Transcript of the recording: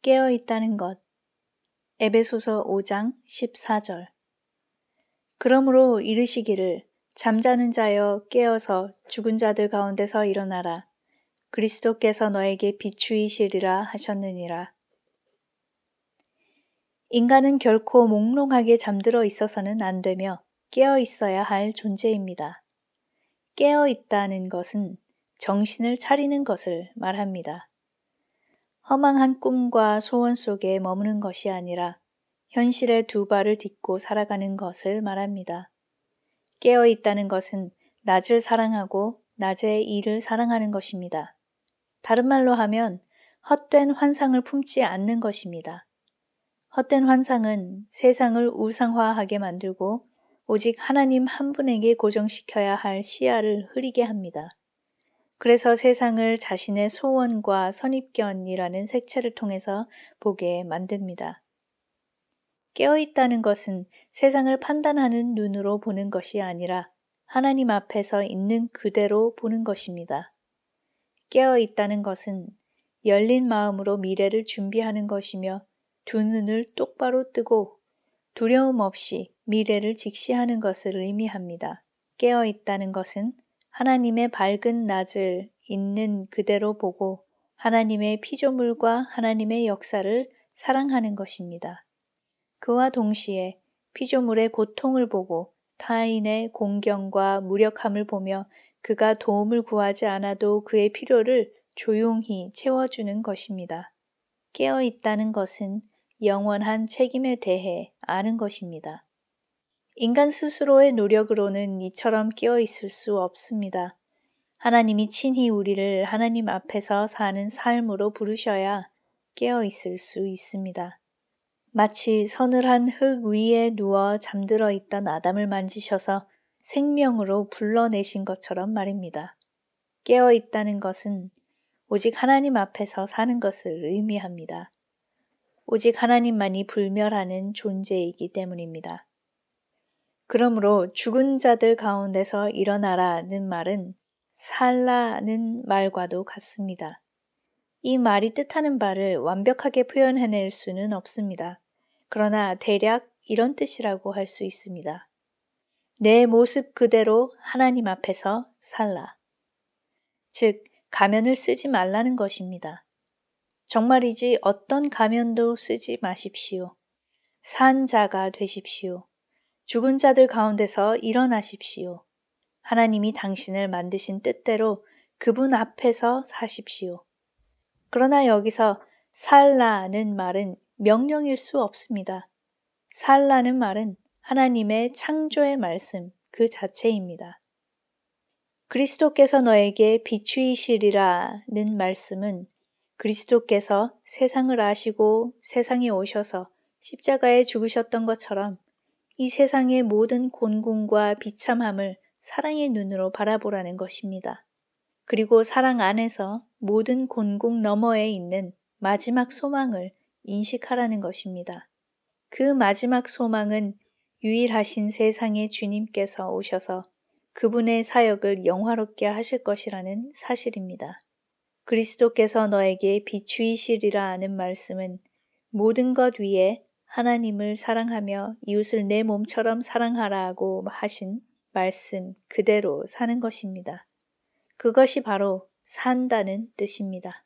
깨어 있다는 것. 에베소서 5장 14절. 그러므로 이르시기를 잠자는 자여 깨어서 죽은 자들 가운데서 일어나라. 그리스도께서 너에게 비추이시리라 하셨느니라. 인간은 결코 몽롱하게 잠들어 있어서는 안 되며 깨어 있어야 할 존재입니다. 깨어 있다는 것은 정신을 차리는 것을 말합니다. 허망한 꿈과 소원 속에 머무는 것이 아니라 현실의 두 발을 딛고 살아가는 것을 말합니다. 깨어 있다는 것은 낮을 사랑하고 낮의 일을 사랑하는 것입니다. 다른 말로 하면 헛된 환상을 품지 않는 것입니다. 헛된 환상은 세상을 우상화하게 만들고 오직 하나님 한 분에게 고정시켜야 할 시야를 흐리게 합니다. 그래서 세상을 자신의 소원과 선입견이라는 색채를 통해서 보게 만듭니다. 깨어있다는 것은 세상을 판단하는 눈으로 보는 것이 아니라 하나님 앞에서 있는 그대로 보는 것입니다. 깨어있다는 것은 열린 마음으로 미래를 준비하는 것이며 두 눈을 똑바로 뜨고 두려움 없이 미래를 직시하는 것을 의미합니다. 깨어있다는 것은 하나님의 밝은 낮을 있는 그대로 보고 하나님의 피조물과 하나님의 역사를 사랑하는 것입니다. 그와 동시에 피조물의 고통을 보고 타인의 공경과 무력함을 보며 그가 도움을 구하지 않아도 그의 필요를 조용히 채워주는 것입니다. 깨어있다는 것은 영원한 책임에 대해 아는 것입니다. 인간 스스로의 노력으로는 이처럼 깨어있을 수 없습니다. 하나님이 친히 우리를 하나님 앞에서 사는 삶으로 부르셔야 깨어있을 수 있습니다. 마치 서늘한 흙 위에 누워 잠들어 있던 아담을 만지셔서 생명으로 불러내신 것처럼 말입니다. 깨어있다는 것은 오직 하나님 앞에서 사는 것을 의미합니다. 오직 하나님만이 불멸하는 존재이기 때문입니다. 그러므로 죽은 자들 가운데서 일어나라는 말은 살라는 말과도 같습니다. 이 말이 뜻하는 바를 완벽하게 표현해낼 수는 없습니다. 그러나 대략 이런 뜻이라고 할 수 있습니다. 내 모습 그대로 하나님 앞에서 살라. 즉, 가면을 쓰지 말라는 것입니다. 정말이지 어떤 가면도 쓰지 마십시오. 산 자가 되십시오. 죽은 자들 가운데서 일어나십시오. 하나님이 당신을 만드신 뜻대로 그분 앞에서 사십시오. 그러나 여기서 살라는 말은 명령일 수 없습니다. 살라는 말은 하나님의 창조의 말씀 그 자체입니다. 그리스도께서 너에게 비추이시리라는 말씀은 그리스도께서 세상을 아시고 세상에 오셔서 십자가에 죽으셨던 것처럼 이 세상의 모든 곤궁과 비참함을 사랑의 눈으로 바라보라는 것입니다. 그리고 사랑 안에서 모든 곤궁 너머에 있는 마지막 소망을 인식하라는 것입니다. 그 마지막 소망은 유일하신 세상의 주님께서 오셔서 그분의 사역을 영화롭게 하실 것이라는 사실입니다. 그리스도께서 너에게 비추이시리라 하는 말씀은 모든 것 위에 하나님을 사랑하며 이웃을 내 몸처럼 사랑하라고 하신 말씀 그대로 사는 것입니다. 그것이 바로 산다는 뜻입니다.